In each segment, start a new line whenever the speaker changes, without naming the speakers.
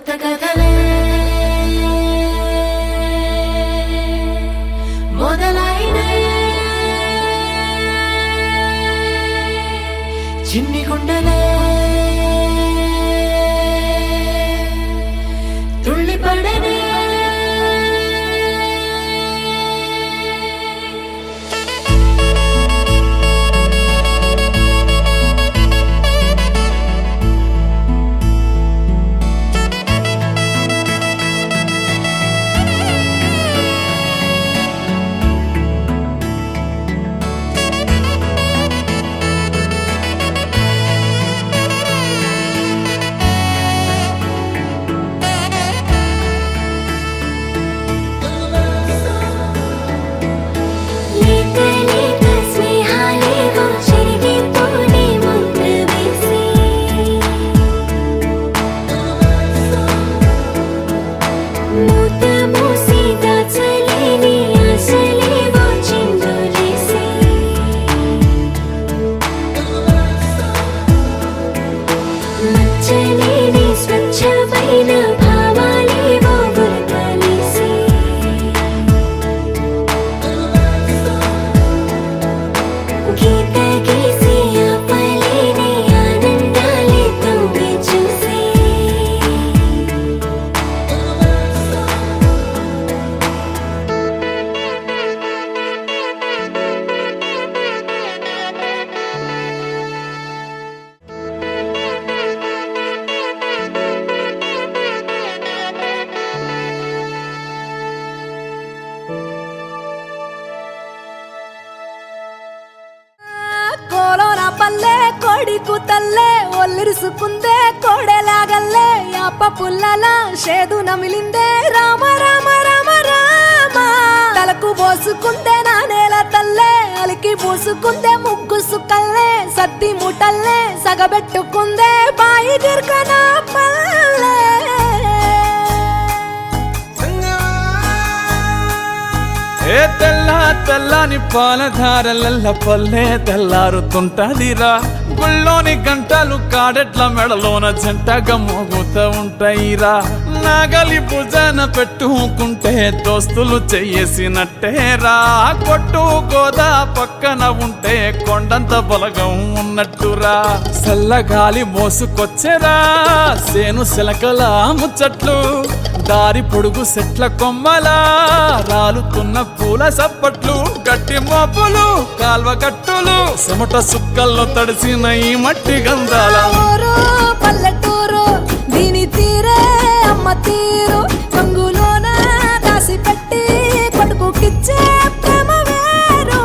కొత్త కథలే మొదలైనయే చిన్ని గుండెలే తుళ్ళిపడనే
పల్లె కోడి కూతల్లే ఒల్లిరుసుకుందే కోడెలాగల్లే యాప పుల్లల షేదు నమిలిందే రామ రామ రామ రామ తలకు పోసుకుందే నా నేల తల్లే అలికి పూసుకుందే ముగ్గు సుక్కల్లే సత్తి ముటల్లే సగబెట్టుకుందే బాయి దిర్కన పల్లె
ఏ తెల్ల తెల్లని పాలధారలల్ల పల్లె తెల్లారుతుంటదిరా గుళ్ళోని గంటలు కాడెట్ల మెడలోన జంటగా మోగుతూ ఉంటాయిరా నాగలి భుజన పెట్టుకుంటే దోస్తులు చెయ్యేసినట్టేరా కొట్టు గోదా పక్కన ఉంటే కొండంత బలగం ఉన్నట్టురా చల్లగాలి మోసుకొచ్చెరా సేను శిలకల ముచ్చట్లు దారి పొడుగు చెట్ల కొమ్మలా రాలుతున్న పూల సప్పట్లు గట్టి మోపులు కాల్వ గట్టులు చెమట సుక్కల్లో తడిసిన ఈ మట్టి గంధాల
పల్లెటూరు దీని తీరే అమ్మ తీరు కంగులోన దాసి పెట్టి కొడుకుకిచ్చే ప్రేమ వేరు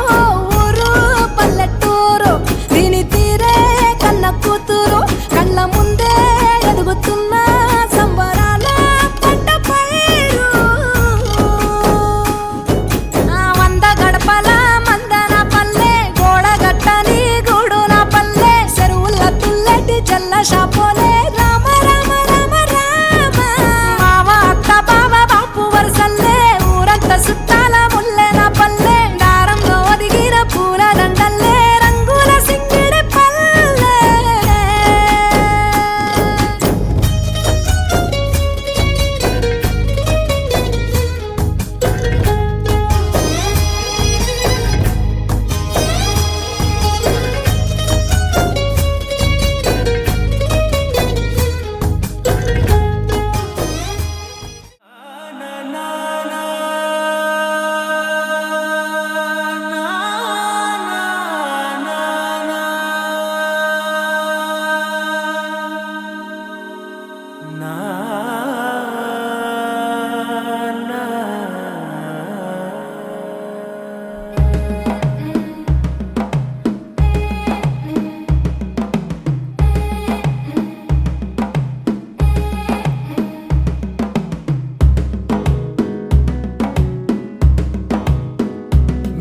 ఊరు పల్లెటూరు దీని తీరే కన్న కూతురు కళ్ళ ముందే ఎదుగుతున్న సంబరాల పంట పైరు వంద గడపల మందన పల్లె గోడ గట్టని గూడు నా పల్లె చెరువుల తుల్లెటి జల్ల షాపోలే రామ రామ రామ రామ మావ అత్త బావ బాపు వరసల్లే ఊరంత సుట్టాల ముల్లె నా పల్లె దారంలో ఒదిగిన పూల దండల్లే రంగుల సింగిడి పల్లె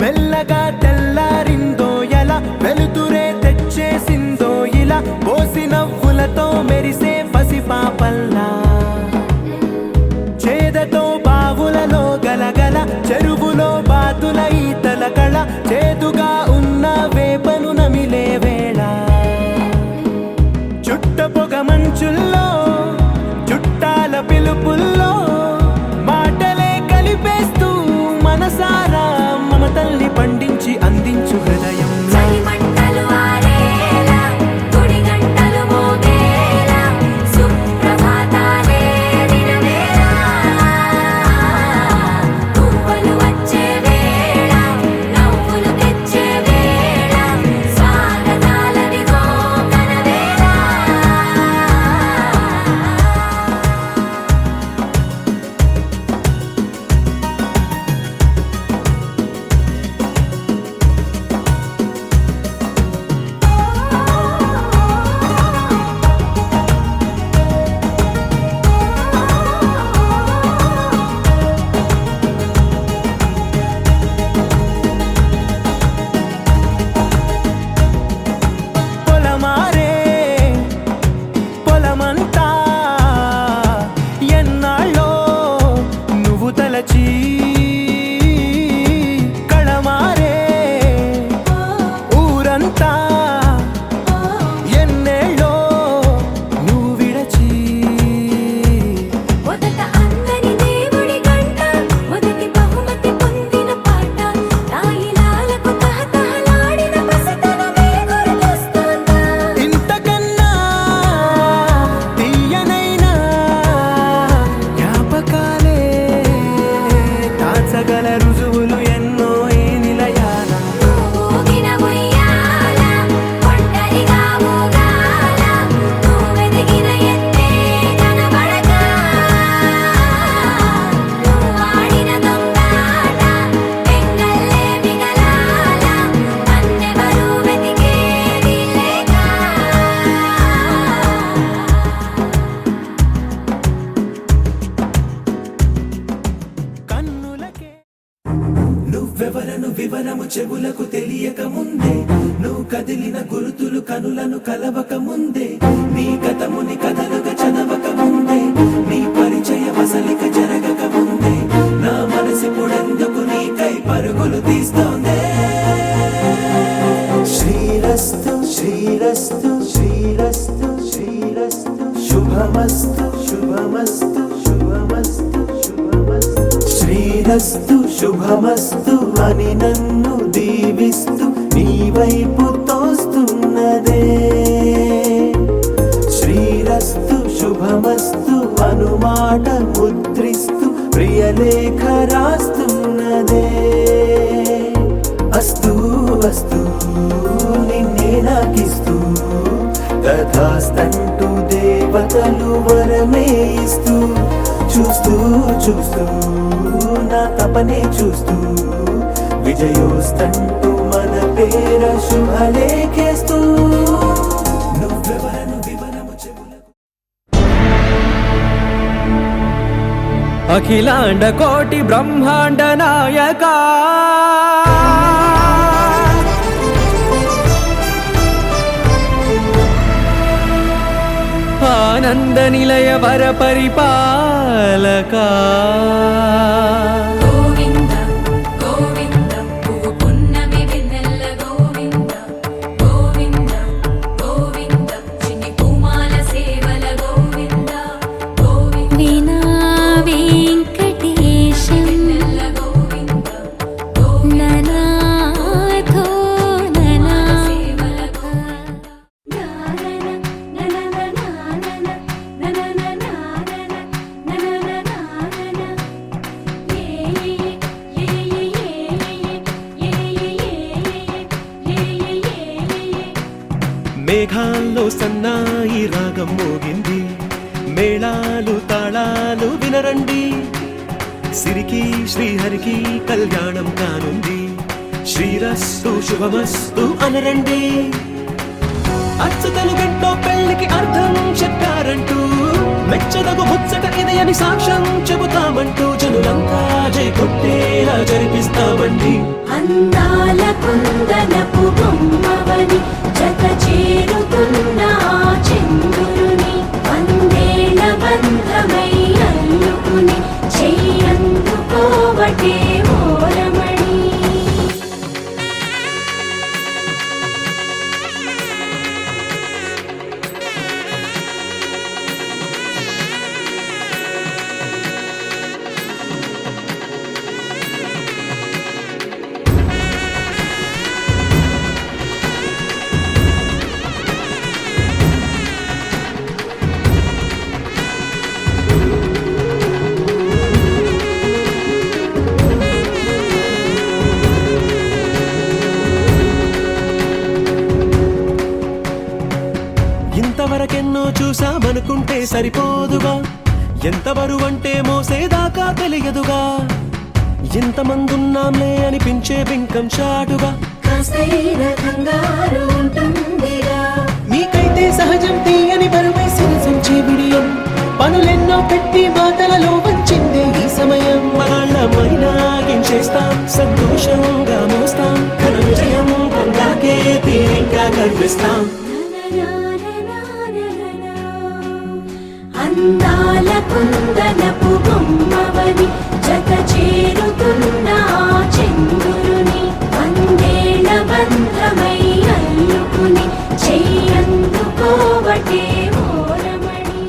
మెల్లగా తెల్లారిందో ఎలా వెలుతురే తెచ్చేసిందో ఇలా పోసి నవ్వులతో మెరిసే పసిపాపల్లా వివరము చెవులకు తెలియక ముందే నువ్వు కదిలిన గురుతులు కనులను కలవక ముందే నీ గతముని కథలుగా చదవక ముందే నీ పరిచయ వసలిక జరగక ముందే నా మనసిపుడెందుకు నీకై పరుగులు తీస్తోందే శ్రీరస్తు శ్రీరస్తు శ్రీరస్తు శ్రీరస్తు శుభమస్తు శుభమస్తు శుభమస్తు శుభమస్తు శ్రీరస్తు శుభమస్తు అని నన్ను దీవిస్తూ నీ వైపు తోస్తున్నదే శ్రీరస్తు శుభమస్తు అనుమాట ముద్రిస్తూ ప్రియలేఖ రాస్తున్నదే అస్తు అస్తు నిన్నే నాకిస్తూ తథాస్తంటూ దేవతలు వరమే ఇస్తూ చూస్తూ చూస్తూ నా తపనే చూస్తూ విజయోస్తంటూ మన పేర శుభలేఖేస్తూ నువ్వెవరను వివరము చెవులకు
అఖిలాండ కోటి బ్రహ్మాండ నాయకా ఆనంద నిలయ వర పరిపాలకా
గోవింద గోవింద పువ్వు పున్నమి వెన్నెల గోవింద గోవింద గోవింద చిన్ని పూమాల సేవల గోవింద గోవింద
వినా వెంకటేశం
వెన్నెల గోవింద గోవింద
ననాథో ననా
సేవల గోవింద
మేఘాల్లో సన్నాయి రాగం మోగింది మేళాలు తాళాలు వినరండి సిరికి శ్రీహరికి కళ్యాణం కానుంది శ్రీరస్తు శుభమస్తు అనరండి అచ్చతలు గంటో పెళ్లికి అర్థం చెప్పారంటూ మెచ్చదగు ముచ్చట ఇది అని సాక్ష్యం చెబుతామంటూ జనులంతా జై కొట్టేలా జరిపిస్తామండి
అందాల కుందనపు బొమ్మవని జత చేరుతున్న ఆ చంద్రుని వందేళ్ల బంధమై అల్లుకుని చెయ్యందుకోవటే ఓరమణి
ఇంతవరకెన్నో చూసామనుకుంటే సరిపోదుగా ఎంత బరువంటే మోసేదాకా తెలియదుగా ఇంతమందున్నాంలే అనిపించే బింకం చాటుగా
కాస్తైన కంగారు ఉంటుందిగా
మీకైతే సహజం తీయని బరువై సిరిసంచే బిడియం పనులెన్నో పెట్టి మాటలలో వంచిందే ఈ సమయం మగాళ్ళమైనా ఏం చేస్తాం సంతోషంగా మోస్తాం ఘన విజయం పొందాకే తీరింకా కనిపిస్తాం
అందాల కుందనపు బొమ్మవని జత చేరుతున్న ఆ చంద్రుని వందేళ్ల బంధమై అల్లుకుని చెయ్యందుకోవటే ఓరమణి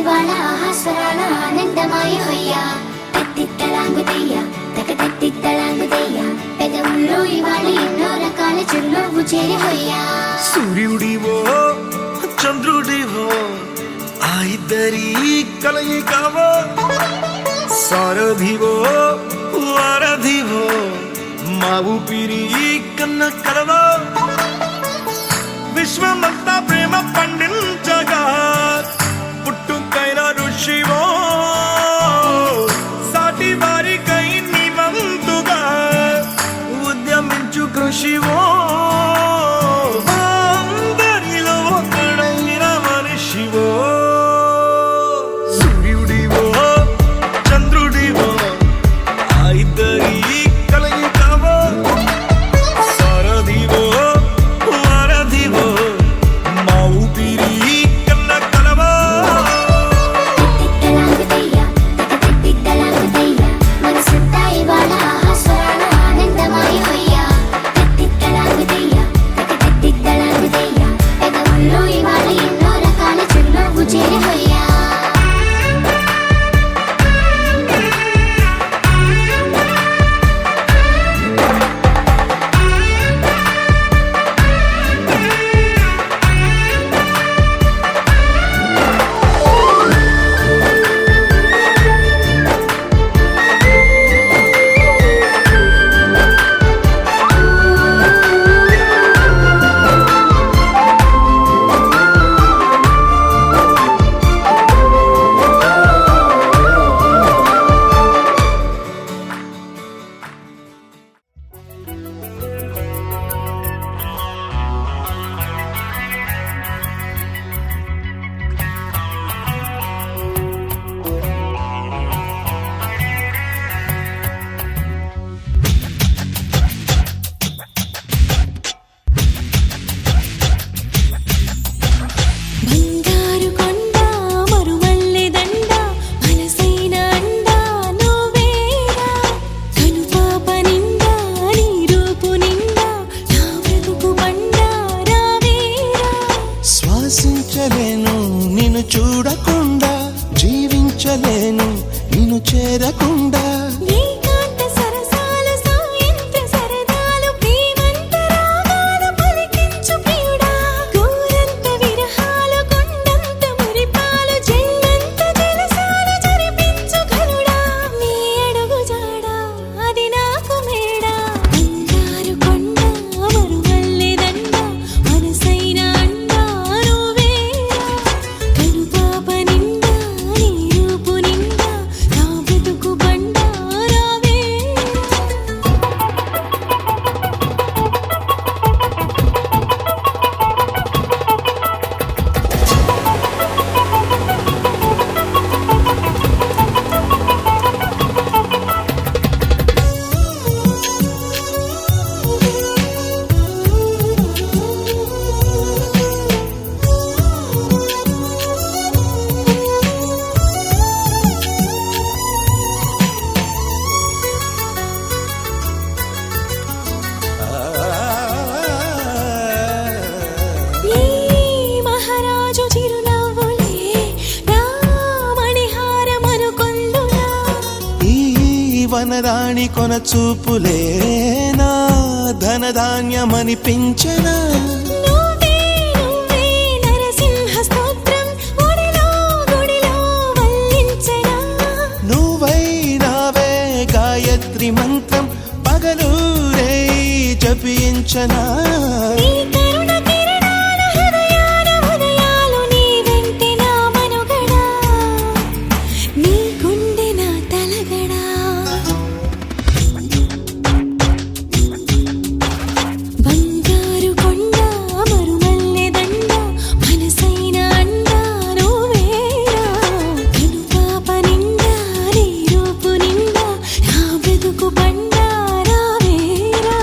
ఇవాళ ఆహాస్వరాల ఆనందమాయ హొయ్యా తత్తిత్తలాంగుతయ్య తక తత్తిత్తలాంగుతయ్య పెదవుల్లో ఇవాళ ఎన్నో రకాల చిరునవ్వు చేరి హొయ్యా
సూర్యుడివో చంద్రుడివో ఆ ఇద్దరి కలయికవో సారథివో వారధివో మా ఊపిరి కన్న కలవో విశ్వమంతా ప్రేమ పండించగా పుట్టుకైన ఋషివో సాటి వారికై నివంతుగా ఉద్యమించు కృషివో అందరిలో ఒకడైన మనిషివో సూర్యుడివో చంద్రుడివో ఆ ఇద్దరి కలయికవో సారథివో వారధివో మా ఊపిరి కన్న కలవో
తిత్తలాంగుతయ్య తక తిత్తలాంగుతయ్య మనసంతా ఇవాళ ఆహాస్వరాల ఆనందమాయ హొయ్యా తిత్తలాంగుతయ్య తక తిత్తలాంగుతయ్య పెదవుల్లో ఇవాళ ఎన్నో రకాల చిరునవ్వు చేరి హొయ్యా
బంగారు కొండ మరుమల్లె దండ మనసైన అండ నువ్వేరా కనుపాప నిండా నీ రూపు నిండా నా బ్రతుకు బండ రావేరా
శ్వాసించలేను నిన్ను చూడకుండా జీవించలేను నిన్ను చేరకుండా
ఏకాంత సరసాలు సాయంత్ర సరదాలు ప్రేమంత రాగాలు పలికించు ప్రియుడా గోరంత విరహాలు కొండంత మురిపాలు జన్మంత జలసాలు జరిపించు ఘనుడా నీ అడుగు జాడా అది నాకు మేడా బంగారు కొండ మరుమల్లె దండ మనసైన అండ నువ్వేరా కనుపాప నిండా నీ రూపు నిండా నా బ్రతుకు బండ రావేరా ఈ మహారాజు చిరునవ్వులే రామణిహారమనుకొందునా
ఈ వనరాణి కొన చూపులే నా ధనధాన్యమనిపించనా
నువ్వే నువ్వే నరసింహ స్తోత్రం ఒడిలో గుడిలో వల్లించనా
నువ్వైనావే గాయత్రి మంత్రం పగలూరే జపించనా
నీ కరుణ కిరణాల హృదయాల ఉదయాలు నీ వెంటే నా మనుగడా నీ గుండె నా తలగడా బంగారు కొండ మరుమల్లె దండ మనసైన అండ నువ్వేరా కనుపాప నిండా నీ రూపు నిండా నా బ్రతుకు బండ రావేరా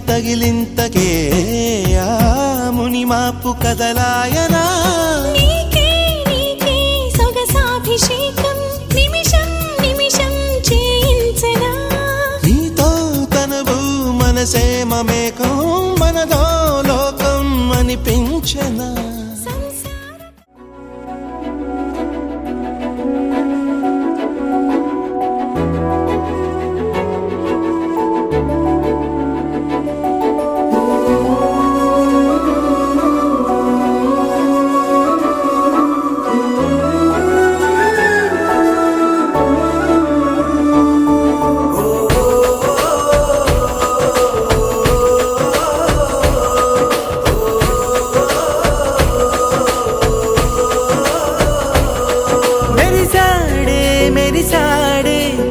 తగిలింతకే ఆ మునిమాపు కదలాయనా
నీకే నీకే సొగసాభిషేకం నిమిషం నిమిషం చేయించనా
నీతో తనవు మనసే మమేకం మనదో లోకం అనిపించనా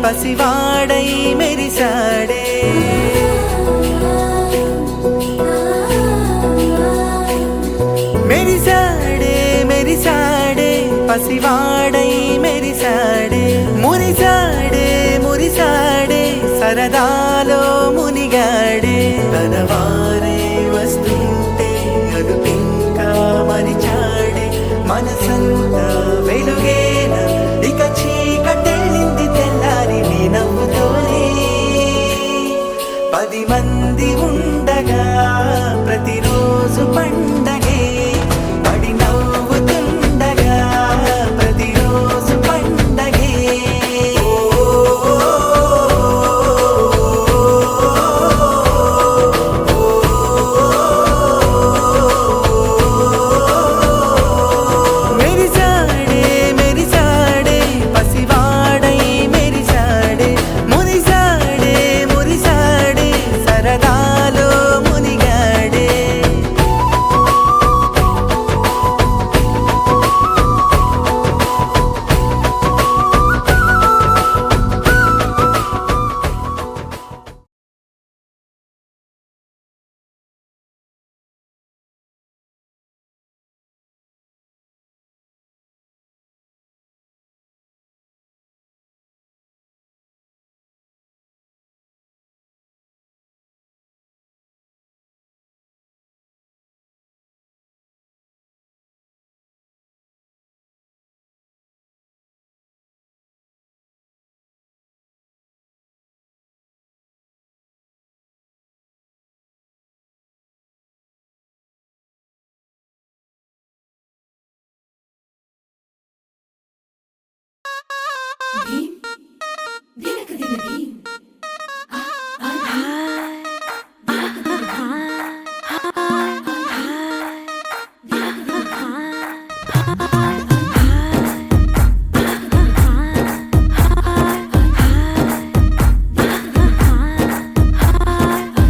పసివాడై మెరిసాడే మెరిసాడే మెరిసాడే పసివాడై మెరిసాడే మురిసాడే మురిసాడే సరదాలో మునిగాడే తనవారే వస్తుంటే అదుపింకా మరిచాడే మనసంతా వెలుగేన ఇక చీకటెళ్ళింది తెల్లారి నీ నవ్వుతోనే 10 మంది ఉండగా ప్రతిరోజు పండగే పడి నవ్వుతుండగా ప్రతిరోజు పండగే మెరిసాడే మెరిసాడే పసివాడై మెరిసాడే మురిసాడే మురిసాడే సరదాలో మునిగాడే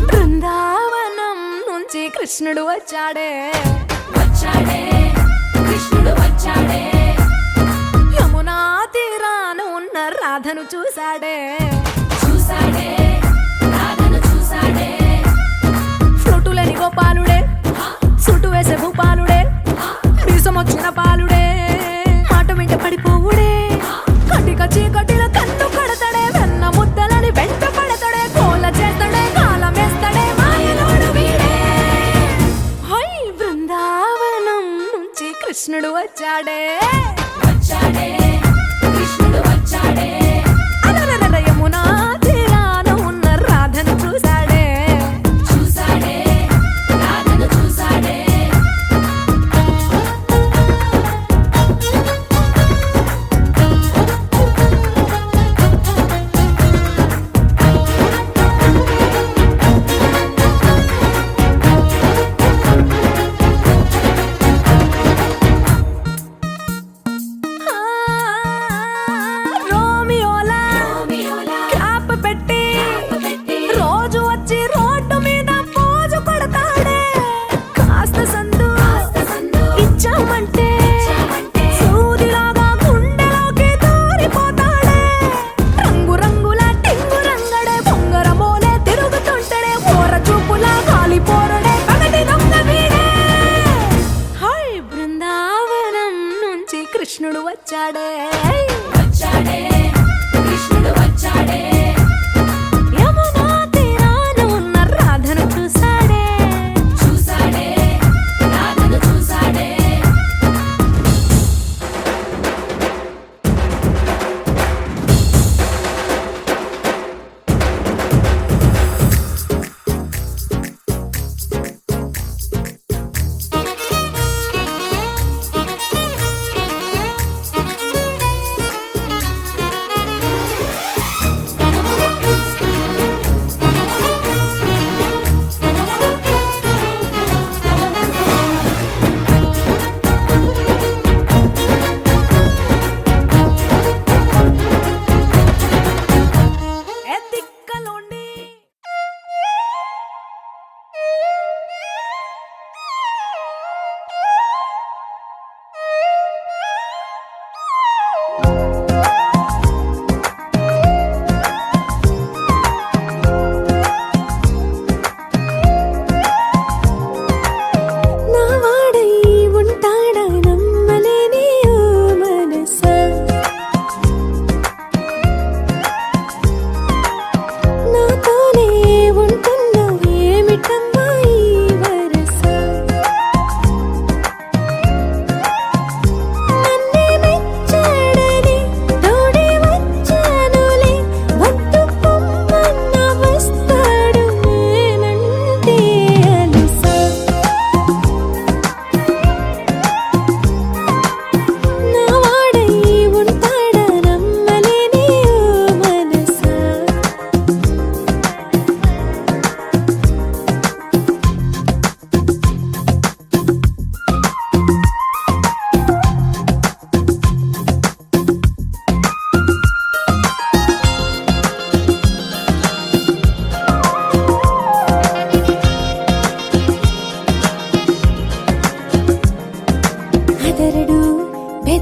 బృందావనం నుంచి కృష్ణుడు వచ్చాడే వచ్చాడే కృష్ణుడు వచ్చాడే యమునా తీరాన ఉన్న రాధను చూశాడే చూశాడే రాధను చూశాడే ఫ్లూటులేని గోపాలుడే సుటు వేసే భూపాలుడే మీసమొచ్చిన పాలుడే మాట వెంట పడిపోవుడే కటిక చీకటిలో కన్ను కడతాడే వెన్న ముద్దలని వెంట పడతాడే కోల చేస్తాడే కాలం వేస్తాడే మాయలోడు వీడే హై బృందావనం నుంచి కృష్ణుడు వచ్చాడే వచ్చాడే కృష్ణుడు వచ్చాడే అలరల యమునా తీరాన ఉన్న రాధను చూశాడే చూశాడే రాధను చూశాడే రోమియోలా క్యాప్ పెట్టి రోజు వచ్చి రోడ్డు మీద పోజు కొడతాడే కాస్త సందు ఇచ్చామంటే సూదిలాగా గుండెలోకి దూరిపోతాడే రంగు రంగుల టింగు రంగడే బొంగరమోలే తిరుగుతుంటాడే ఓర చూపులా కాలిపోరడే పగటి దొంగ వీడే హై బృందావనం నుంచి కృష్ణుడు వచ్చాడే వచ్చాడే కృష్ణుడు వచ్చాడే యమునా తీరాన ఉన్న రాధను చూశాడే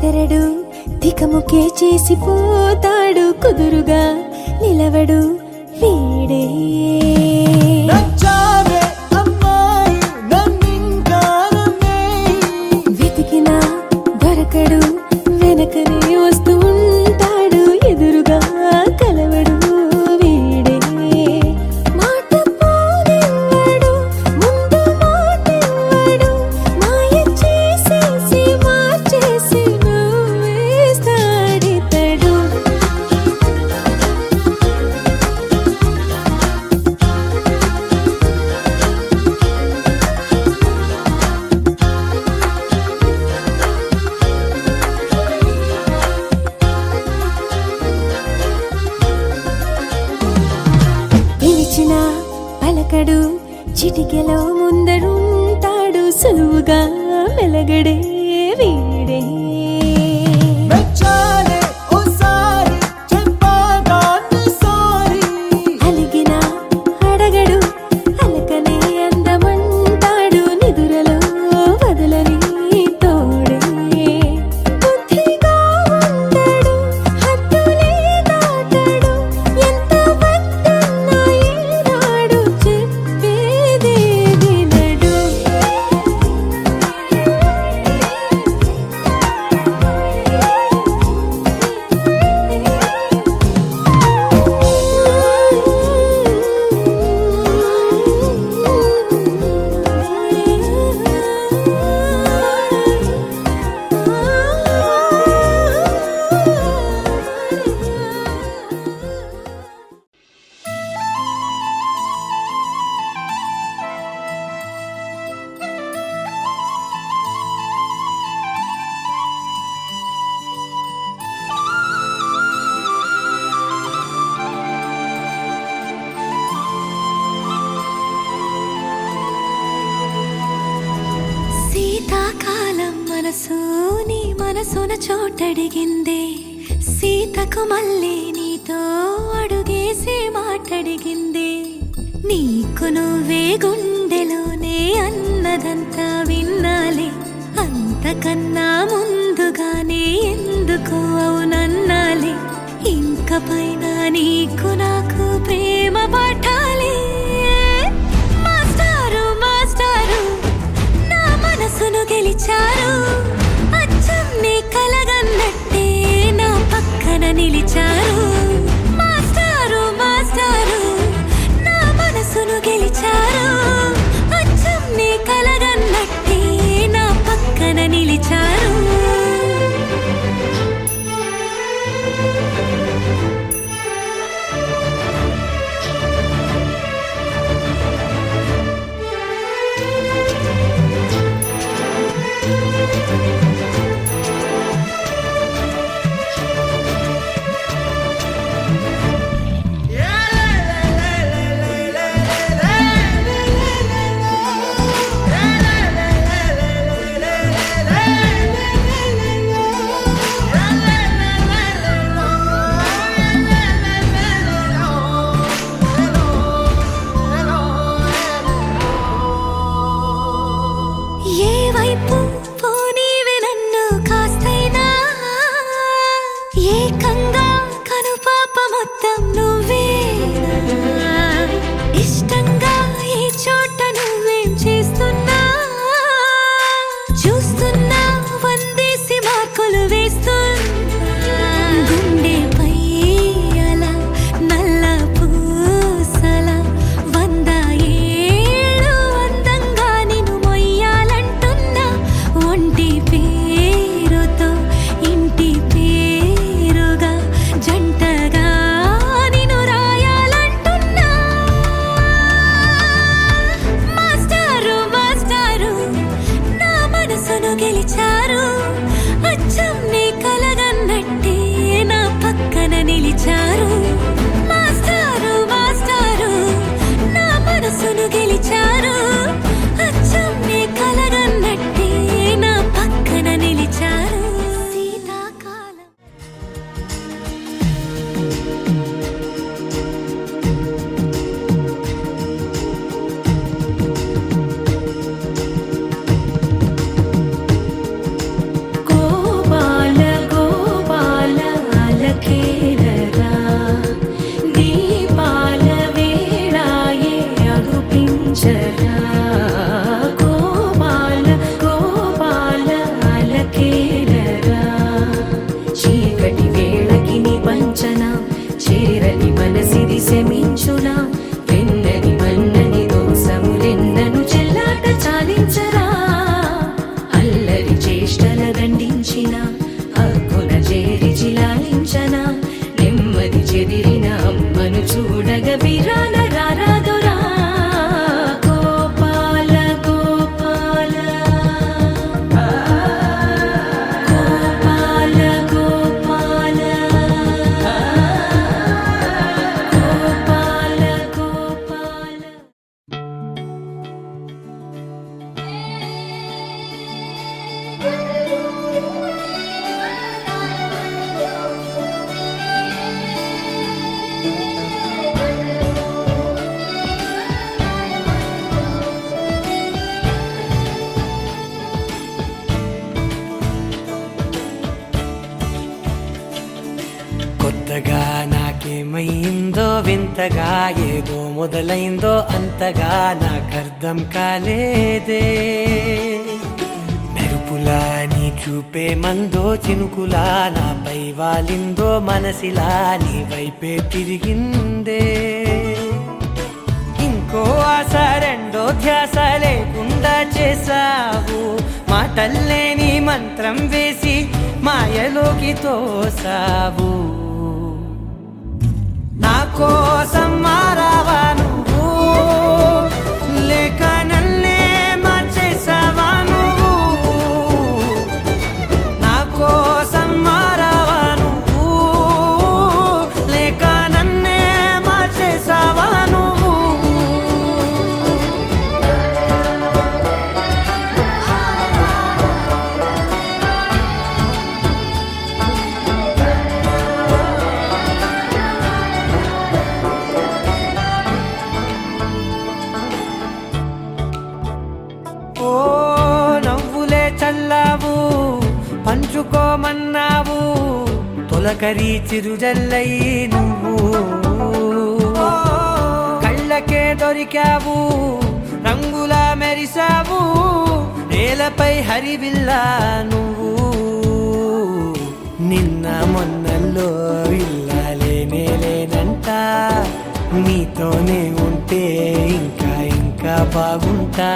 బెదరడు తికముకే చేసిపోతాడు కుదురుగా నిలవడు వీడే
నచ్చావే అమ్మాయి నన్నింకా నమ్మేయ్.
వెతికినా దొరకడు వెనకనే వస్తూ ఉంటాడు ఎదురుగా కలవడు వీడే మాట పోనివ్వడు ముందు మాటివ్వడు మాయ చేసేసి మార్చేసి నువ్వేస్తాడితడు పిలిచిన పలకడు చిటికెలో ముందరుంటాడు సులువుగా మెలగడే వీడే
మెచ్చాలే ఓసారి చెప్పగానే సారీ.
అలిగిన అడగడు అలకనే అందమంటాడు నిదురలో వదలని తోడే బుద్ధిగా ఉండడు హద్దులే దాటడు ఎంత వద్దన్నా ఏనాడు చెప్పేదే వినడు శీతాకాలం మనసు నీ మనసున చోటడిగిందే సీతకు మళ్ళీ నీతో అడుగేసి మాటడిగిందే నీకు నువ్వే గుండెలోనే అన్నదంతా విన్నాలే అంతకన్నా ముందుగానే ఎందుకు అవునన్నాలే ఇంక పైన నీకు నాకు ప్రేమ పాఠాలే మాస్టారు మాస్టారు నా మనసును గెలిచారు అచ్చం నీ కలగన్నట్టే నా పక్కన నిలిచారు మాస్టారు మాస్టారు నా మనసును గెలిచారు అచ్చం నీ కలగన్నట్టే నా పక్కన నిలిచారు చింతించన హక్కున చేరి చిలాలించన నెమ్మది చెదిరిన అమ్మను చూడగ విరాన రారాదురా గోపాల గోపాల గోపాల గోపాల గోపాల గోపాల.
కొత్తగా నాకేమైందో వింతగా ఏదో మొదలైందో అంతగా నాకర్థం కాలేదే మెరుపులా నీ చూపే మందో చినుకులా నాపై వాలిందో మనసిలా నీ వైపే తిరిగిందే ఇంకో ఆశ రెండో ధ్యాస లేకుండా చేసావు మాటల్లేని మంత్రం వేసి మాయలోకి తోసావు నా కోసం మారావా నువ్వు లేక నన్నే మార్చేసావా నువ్వు నా కోసం మారావా నువ్వు లేక నన్నే మార్చేసావా నువ్వు ఓ నవ్వులే చల్లావు పంచుకోమన్నావు తొలకరి చిరుజల్లై నువ్వు కళ్ళకే దొరికావు రంగులా మెరిసావు నేలపై హరివిల్లా నువ్వు నిన్న మొన్నల్లో ఇల్లాలేనే లేనంట నీతోనే ఉంటే ఇంకా ఇంకా బాగుంటా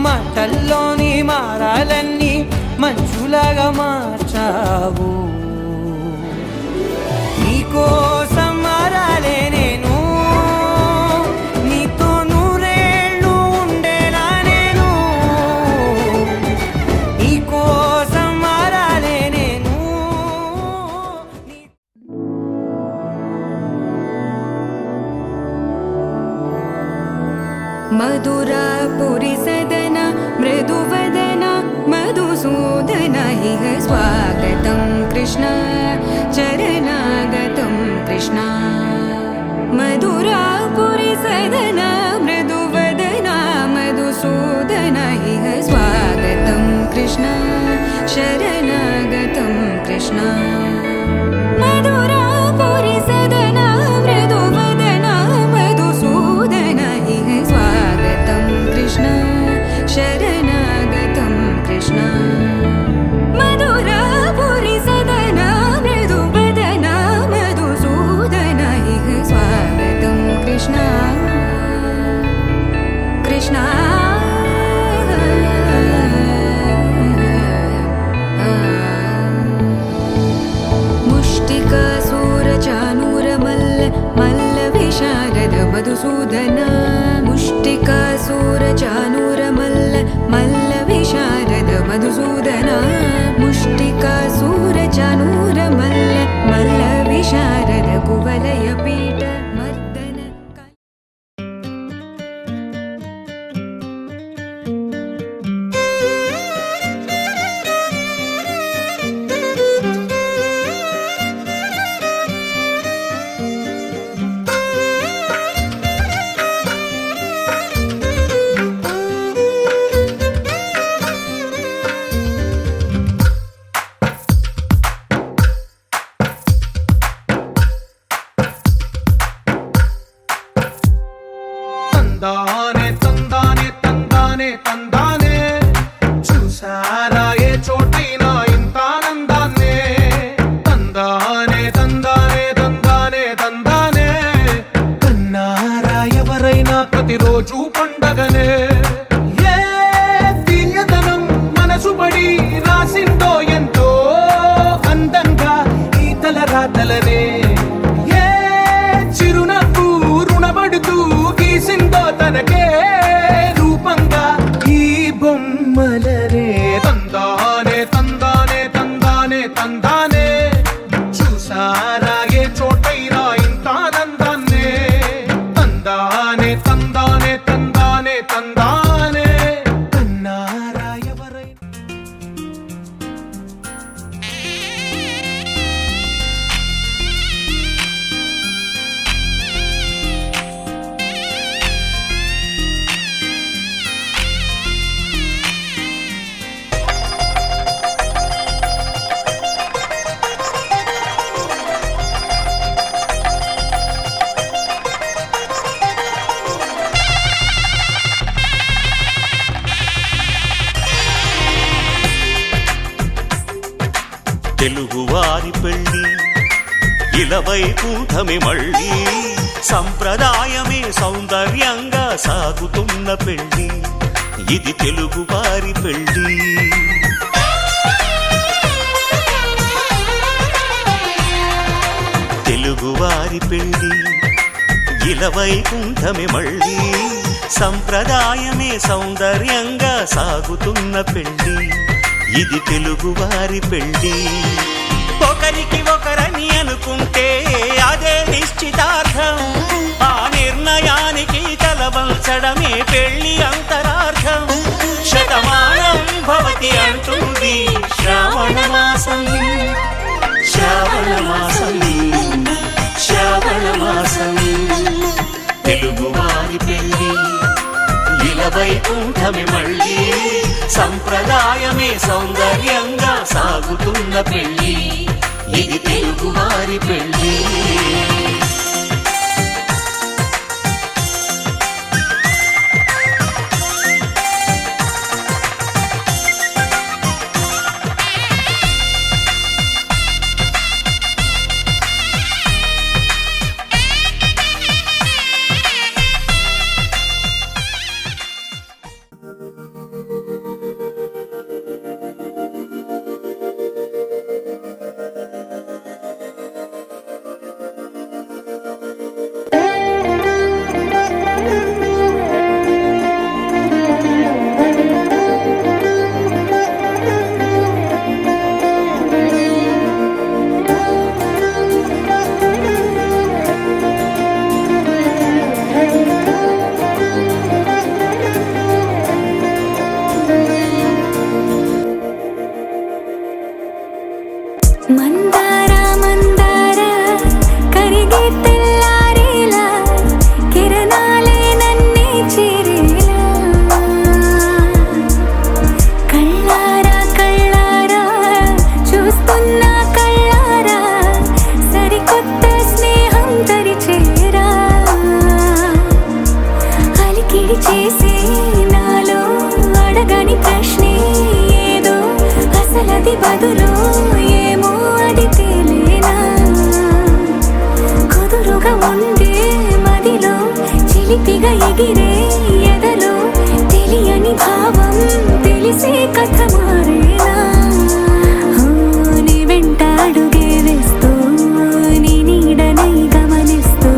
మాటల్లోని మారాలన్నీ మంచులాగా మార్చావు నీకోసం మారాలే నేను నీతో నూరేళ్ళు ఉండేలా నేను నీకోసం మారాలే నేను
मधुरापुरि सदन मृदुवदन मधुसूदन इह स्वागतं कृष्ण चरणागतं कृष्ण मधुरापुरि सदन मृदुवदन मधुसूदन इह स्वागतं कृष्ण शरणागतं कृष्ण मधुरापुरि सदन मृदुवदन मधुसूदन इह स्वागतं कृष्ण शरणागतं कृष्ण मधुरापुरि सदन मृदुवदन मधुसूदन इह स्वागतं कृष्ण कृष्ण मुष्टिकासूरचानूरमल्ल मल्लविशारद मधुसूदन मुष्टिकासूरचानूरमल्ल मल्लविशारद मधुसूदन मुष्टिकासूरचानूरमल्ल मल्लविशारद कुवलयपीठ मर्दन
తెలుగువారి పెళ్ళి ఇలవైకుంఠమే మళ్ళీ సంప్రదాయమే సౌందర్యంగా సాగుతున్న పెళ్ళి ఇది తెలుగువారి పెళ్ళి తెలుగువారి పెళ్ళి ఇలవైకుంఠమే మళ్ళీ సంప్రదాయమే సౌందర్యంగా సాగుతున్న పెళ్ళి ఇది తెలుగువారి పెళ్ళి ఒకరికి ఒకరని అనుకుంటే అదే నిశ్చితార్థం ఆ నిర్ణయానికి తలవంచడమే పెళ్లి అంతరార్థం శతమానం భవతి అంటుంది శ్రావణ మాసం శ్రావణ మాసం శ్రావణ మాసం తెలుగువారి పెళ్ళి ఇలవైకుంఠమే మళ్ళీ సంప్రదాయమే సౌందర్యంగా సాగుతున్న పెళ్ళి ఇది తెలుగువారి పెళ్ళి
మందార మందార కరిగే తెల్లారేలా కిరణాలే నన్నే చేరేలా కళ్ళారా కళ్ళారా చూస్తున్నా కళ్ళారా సరికొత్త స్నేహం తరిచేరా అలికిడి చేసే నాలో అడగని ప్రశ్నే ఏదో అసలది బదులు ఉండే మదిలో చిలిపిగా ఎగిరే ఎదలో తెలియని భావం తెలిసే కథ మారేనా నీ వెంట అడుగే వేస్తూ నీ నీడనై గమనిస్తూ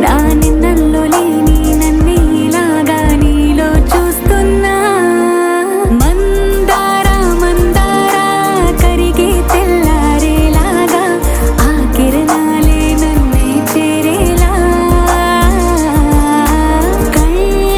నా నిన్నల్లో లేని నన్నే ఇలాగా నీలో చూస్తున్నా మందార మందార కరిగే తెల్లారేలాగా ఆ కిరణాలే నన్నే చేరేలా కళ్ళారా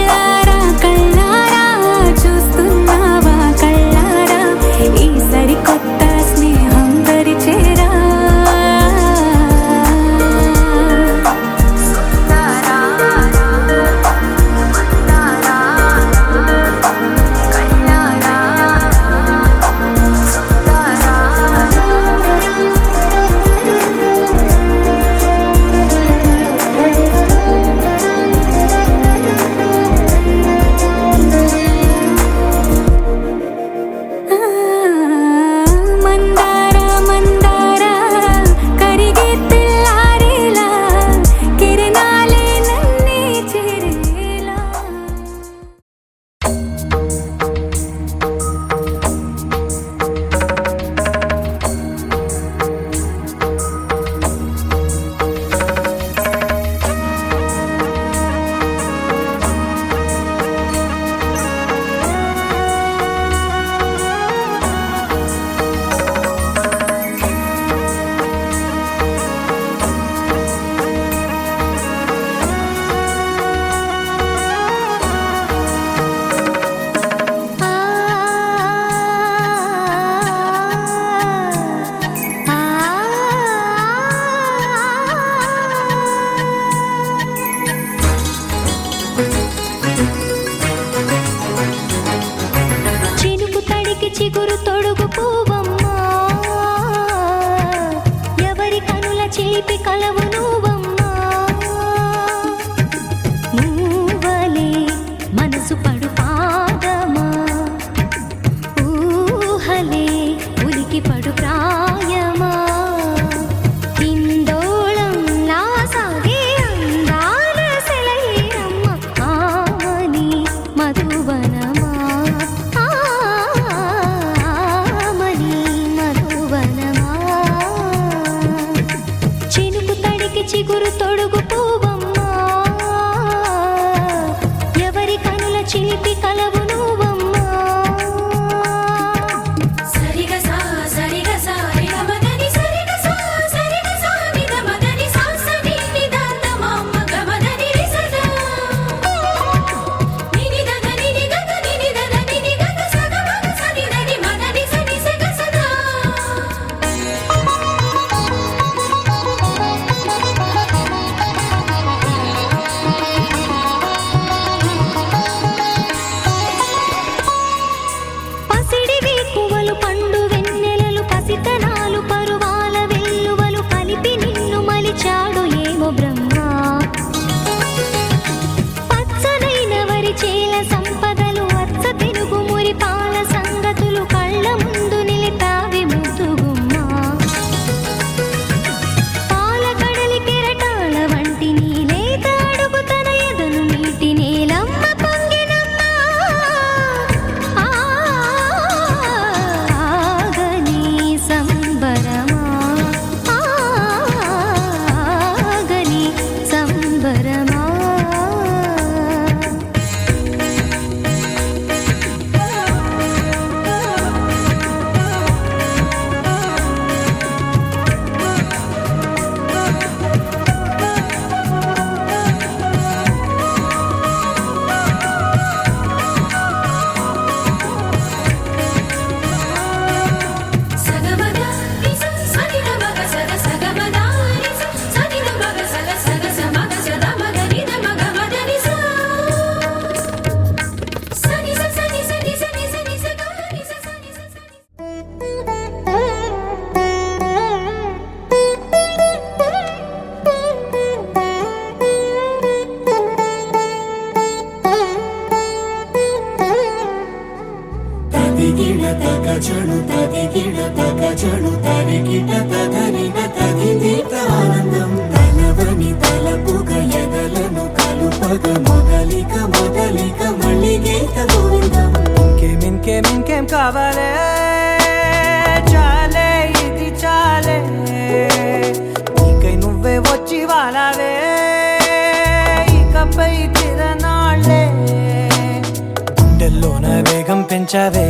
పెంచావే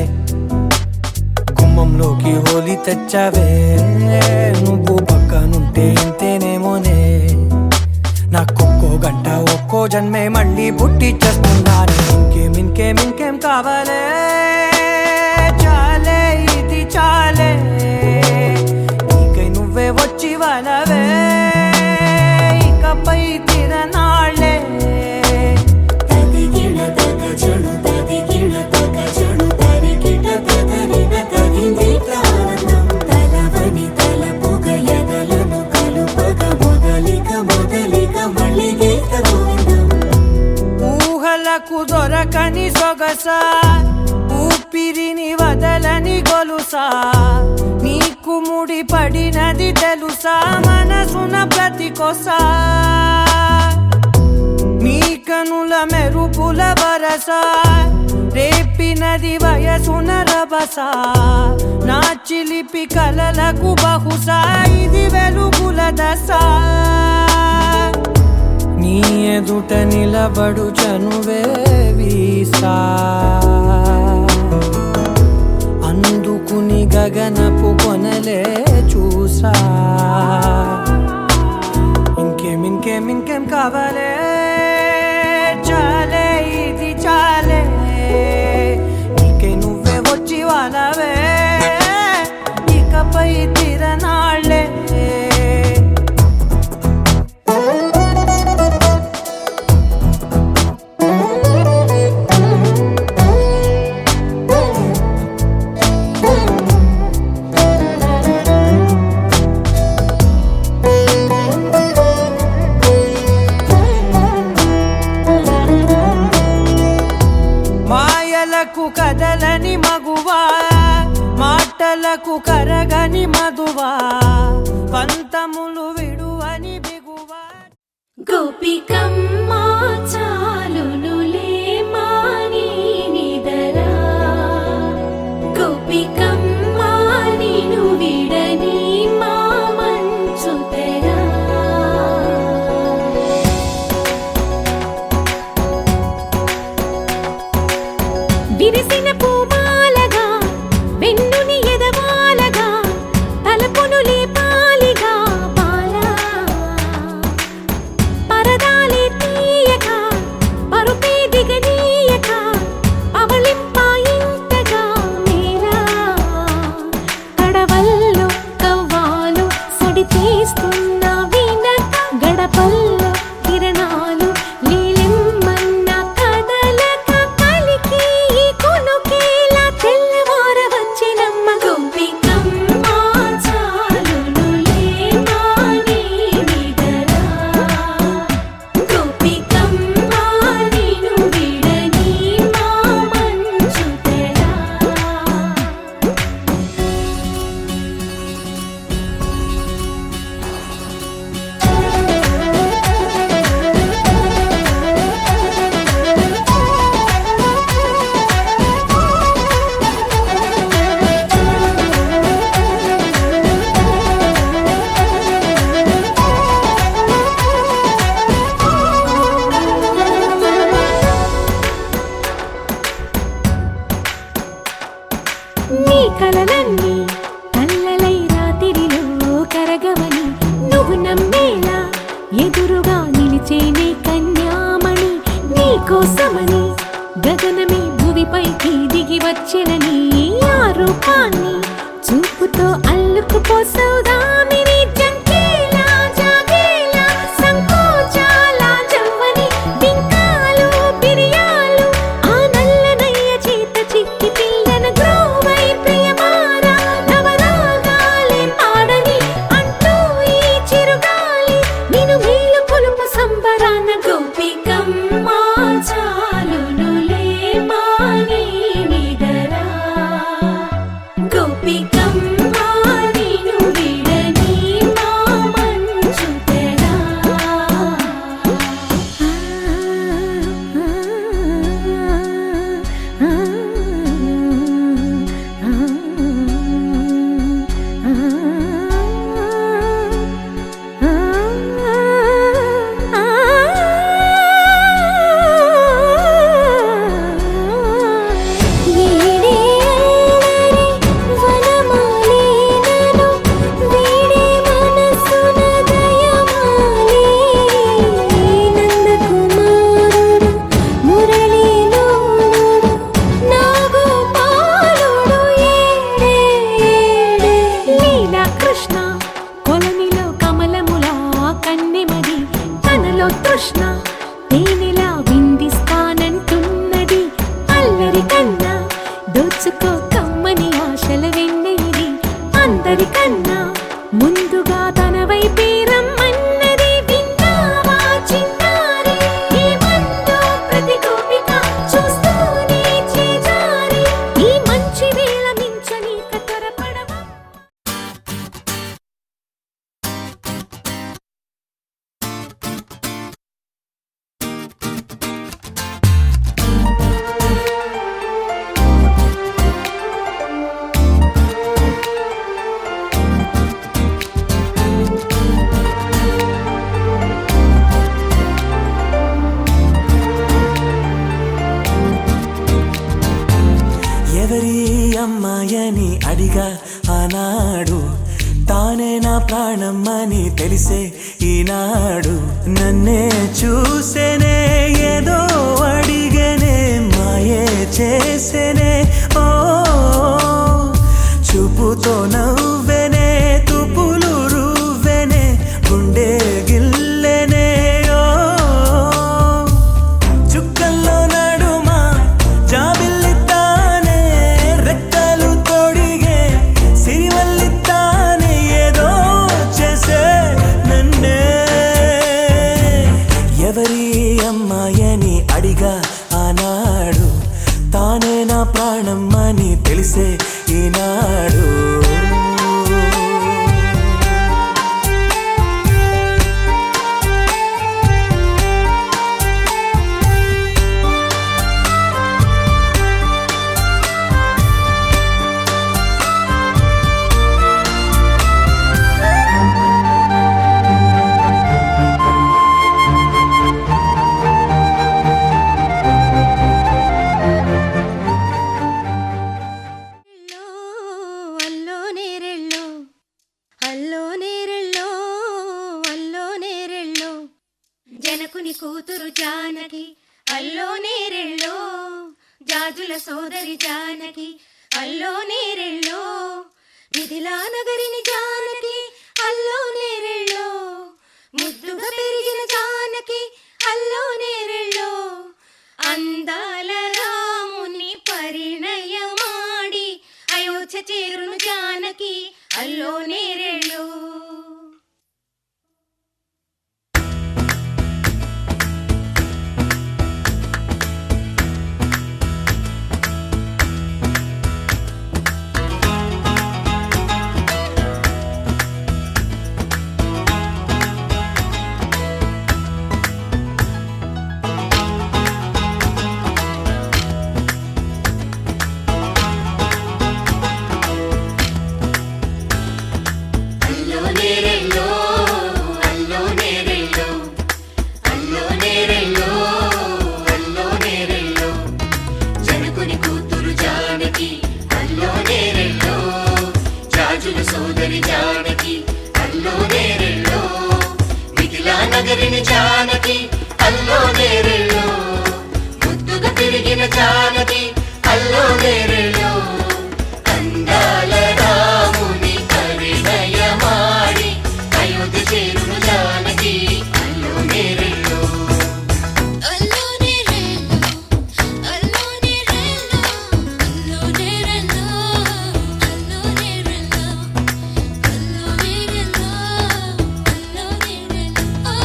గుమ్మంలోకి హోలీ తెచ్చావే నువ్వు పక్కనుంటే ఇంతేనేమోనే నాకొక్కో గంట ఒక్కో జన్మే మళ్ళీ పుట్టి చేస్తున్నాను ఇంకేం కావాలే చాలే ఇది చాలే నీకై నువ్వే వచ్చి వాళ్ళవే ఇకపై తిరనాళ్ళే ఊహలకు దొరకని సొగసా ఊపిరిని వదలని గొలుసా నీకు ముడి పడినది తెలుసా మనసున ప్రతి కొసా నీ కనుల మెరుపుల వరసా రేపినది వయసున రభసా నా చిలిపి కలలకు బహుశా ఇది వెలుగుల దశ నీ ఎదుట నిలబడు చనువే వీసా అందుకుని గగనపు కొనలే చూసా ఇంకేం కావాలే చాలే ఇది చాలే నీకే నువ్వే వచ్చి వాళ్ళవే ఇకపై తిరనాళ్ళే మాయలకు కదలని మగువా మాటలకు కరగని మధువా పంతములు విడువని బిగువా
గోపికమ్మ చాలునులే మాని నిదరా గోపికమ్మ నిను విడని మా మంచు తెరా విరిసిన పూమాలగా వెన్నుని ఎదవాలగా తలపును లేపాలిగా బాలా పరదాలే తీయక పరుపే దిగనీయక అవలింపాయింతగా మేలా కడవల్లో కవ్వాలు సడి తీస్తున్న వినక గడపల్లో కిరణాలు లీలెమ్మన్న కదలక కలికి ఈ కొనుకేలా తెల్లవార వచ్చినమ్మ గోపికమ్మ చాలునులే మాని నిదరా గోపికమ్మ నిను విడని మా మంచు తెరా నీ కలలన్నీ కళ్ళలై రాత్రిలో కరగవని నువ్వు నమ్మేలా ఎదురుగా నిలిచేనే కన్యామణి నీ కోసమని గగనమే భువిపైకి దిగి వచ్చినని ఆ రూపాన్ని చూపుతో అల్లుకుపోసౌదామిని జంకేలా జాగేలా సంకోచాల జవ్వని బింకాలు బిరియాలు ఆ నల్లనయ్య చేత చిక్కి పిల్లన గ్రోవై ప్రియమారా నవరాగాలే పాడని అంటూ ఈ చిరుగాలి నిన్ను మేలు కొలుపు సంబరాన గోపికమ్మ చాలునులే మాని నిదరా కన్నా ముందుగా తన వైపే రమ్మన్నది విన్నావా చిన్నారి ఏమందో ప్రతి గోపిక చూస్తూనే చేజారి ఈ మంచి వేళ మించని త్వరపడవా
ఎవరి అమ్మాయని అడిగా ఆనాడు తానే నా ప్రాణమ్మని తెలిసే ఈనాడు నన్నే చూసేనే ఏదో అడిగనే మాయే చేసేనే ఓ చూపుతో నవ్వెనే తుపులు రువ్వెనే గుండె గిల్లెనే ఓ చుక్కల్లో నడుమా జాబిల్లితానే రెక్కలు తొడిగే సిరివల్లితానే ఏదో చేసే నన్నే ఎవరి అమ్మాయని అడిగా ఆనాడు తానే నా ప్రాణమ్మని తెలిసే ఈనాడు
అల్లో నేరెళ్ళో అల్లో నేరెళ్ళో అల్లో నేరెళ్ళో జనకుని కూతురు జానకి అల్లో నేరెళ్ళో జాజుల సోదరి జానకి అల్లో నేరెళ్ళో మిథిలా నగరిని జానకి అల్లో నేరెళ్ళో ముద్దుగా పెరిగిన జానకి అల్లో నేరెళ్ళో అందాల రాముని పరిణయమాడి అయోధ్య చేరును జానకి అల్లో నేరెళ్ళో
సోదరి జానకి అల్లో నేరెళ్ళో మిథిలా నగరిని జానకి అల్లో నేరెళ్ళో ముద్దుగా పెరిగిన జానకి అల్లో నేరెళ్ళో అందాల రాముని పరిణయమాడి అయోధ్య చేరును జానకి అల్లో నేరెళ్ళో
అల్లో నేరెళ్ళో అల్లో నేరెళ్ళో అల్లో నేరెళ్ళో అల్లో నేరెళ్ళో అల్లో నేరెళ్ళో అల్లో నేరెళ్ళో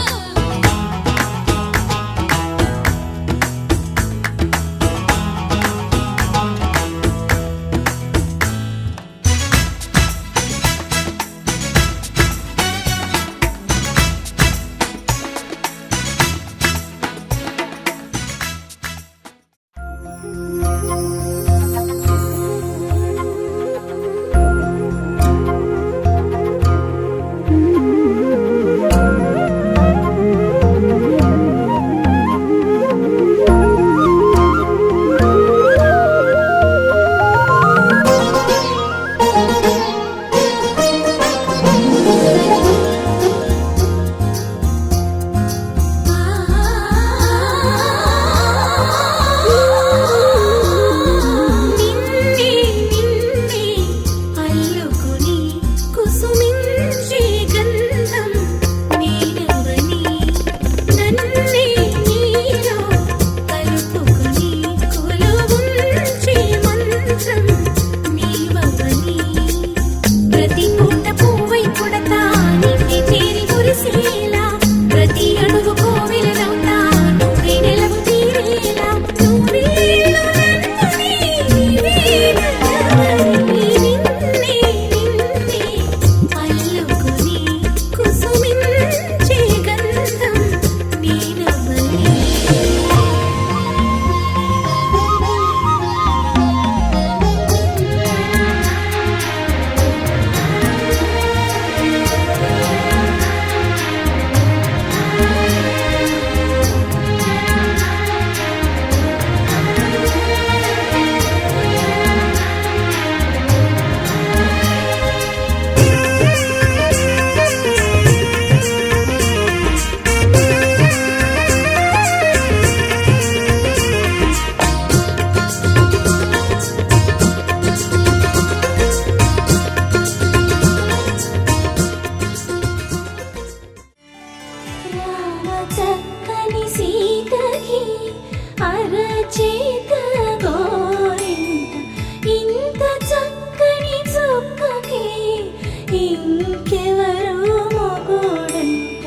ఇంకెవరో మొగుడంట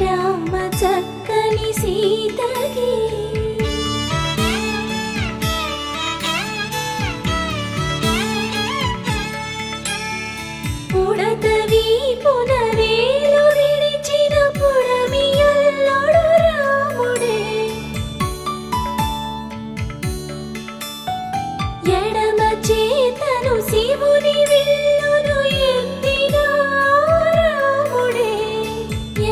రామ చక్కని సీతకి పుడతవి పునవేలు విడిచిన పుడమియల్లుడు రాముడే ఎడమ చేతను శివుని విల్లును ఎత్తిన రాముడే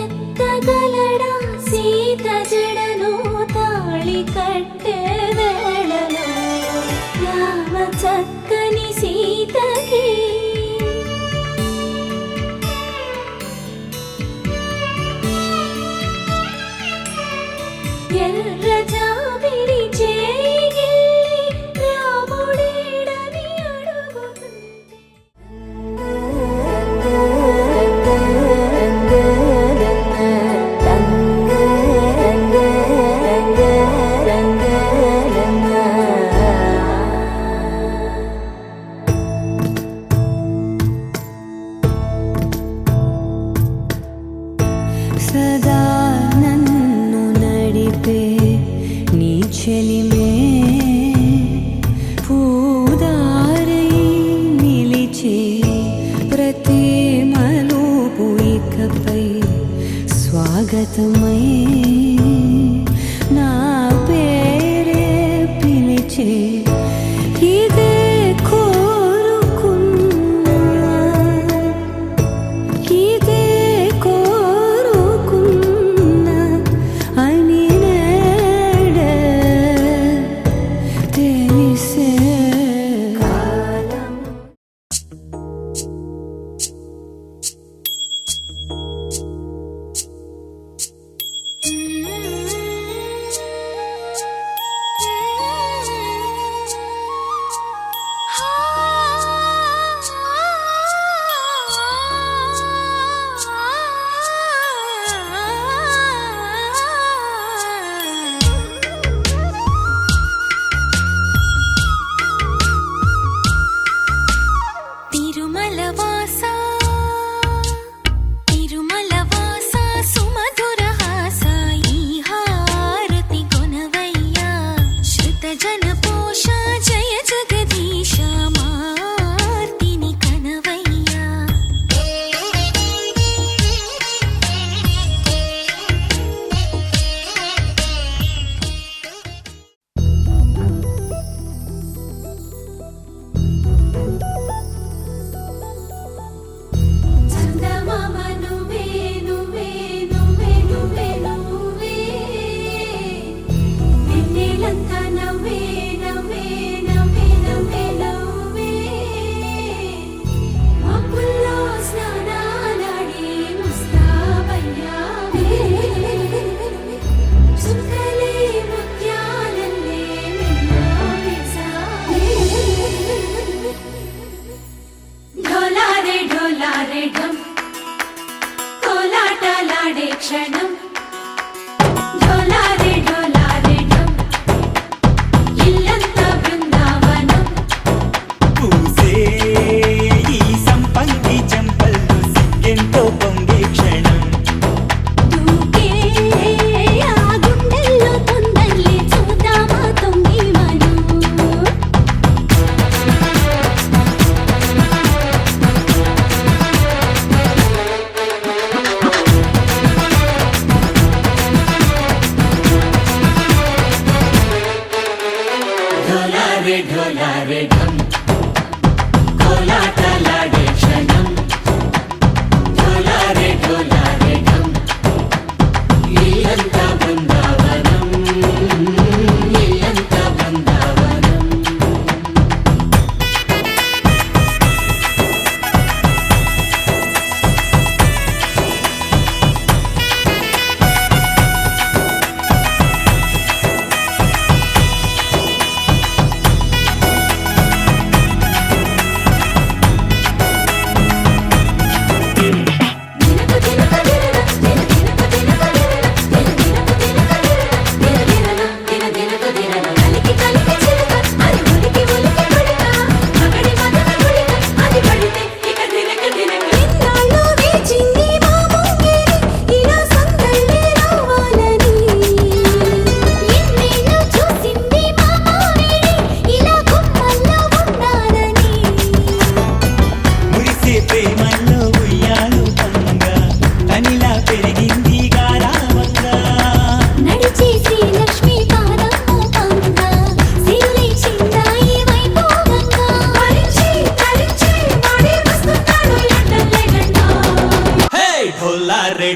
ఎత్తగలడా సీత జడను తాళి కట్టే వేళలో రామ చక్కని సీతకి ఎర్ర జాబిలి చేయి రాముడేడని అడుగుతుంటే
సదా నన్ను నడిపే నీ చెలిమే పూదారై నిలిచే ప్రతి మలుపు ఇకపై స్వాగతమై నా పేరే పిలిచే ఇదే కోరుకున్నా ఇదే కోరుకున్నా అని నేడే తెలిసే కాలం
తిరుమల వాసా తిరుమల వాసా సుమధుర హాసా ఈ హారతి కొనవయ్యా శృత జన పోష జయ జగదీశ మార్తిని కనవయ్యా చందమామ నువ్వే నువ్వే నువ్వే నువ్వే నువ్వే వెన్నెలంతా నవ్వే నవ్వే నవ్వే నవ్వే నవ్వే మబ్బుల్లో స్నానాలాడి ముస్తాబయ్యావే చుక్కలే ముత్యాలల్లే మెల్లావేశావే ఢోలారే ఢోలారే ఢం కోలాటలాడే క్షణం ఢోలారే ఢోలారే ఢం ఇల్లంతా బృందావనం
పూసే ఈ సంపంగి చెంపల్లో సిగ్గెంతో పొంగే క్షణం
దూకే ఆ గుండెల్లో తొందరలే చూద్దామా తొంగి మనం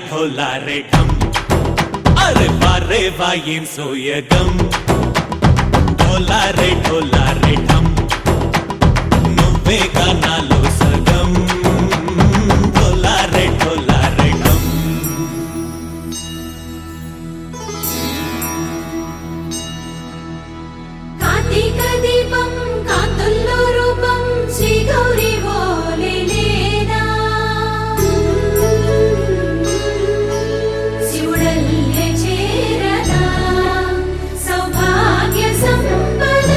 ఢోలారే ఢమ్ అరే వారే వా ఏం సోయగం ఢోలారే ఢమ్ నువ్వే గానాలో సగం ఢోలారే ఢమ్
కార్తీక దీపం కాంతుల్లో రూపం శ్రీ గౌరీ ఓలేనా శివుడల్లే చేరదా సౌభాగ్య సంపద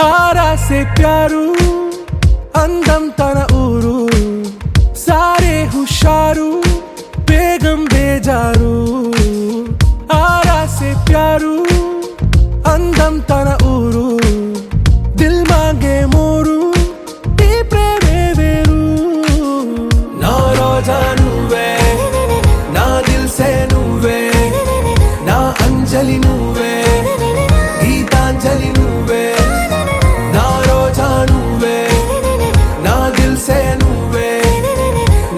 ఆరా సే ప్యారు అందం తన ఊరు సారే హుషారు బేగం బేజారు ఆరా సే ప్యారు అందం తన ఊరు దిల్ మాంగే మోరు ఈ ప్రేమే వేరు నా రోజా నువ్వే నా దిల్ సే నువ్వే నా అంజలి నువ్వే గీతాంజలి నువ్వే నా రోజా నువ్వే నా దిల్ సే నువ్వే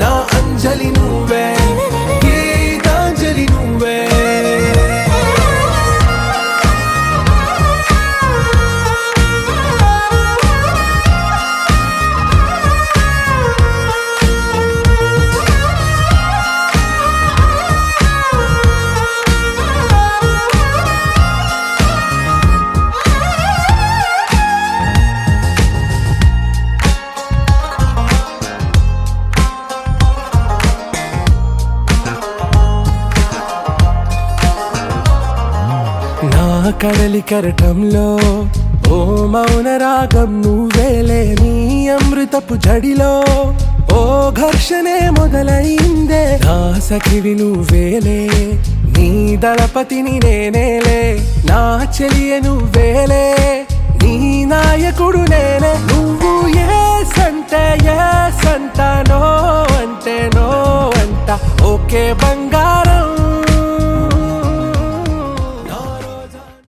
నా అంజలి నువ్వే గీతాంజలి నువ్వే నా కడలి కరటంలో ఓ మౌన రాగం నువ్వేలే నీ అమృతపు జడిలో ఓ ఘర్షణే మొదలైందే నా సఖివి నువ్వేలే నీ దళపతిని నేనేలే నా చెలియ నువ్వేలే నీ నాయకుడు నేనే నువ్వు ఏ సంట నో అంటే నో అంట ఓకే బంగారు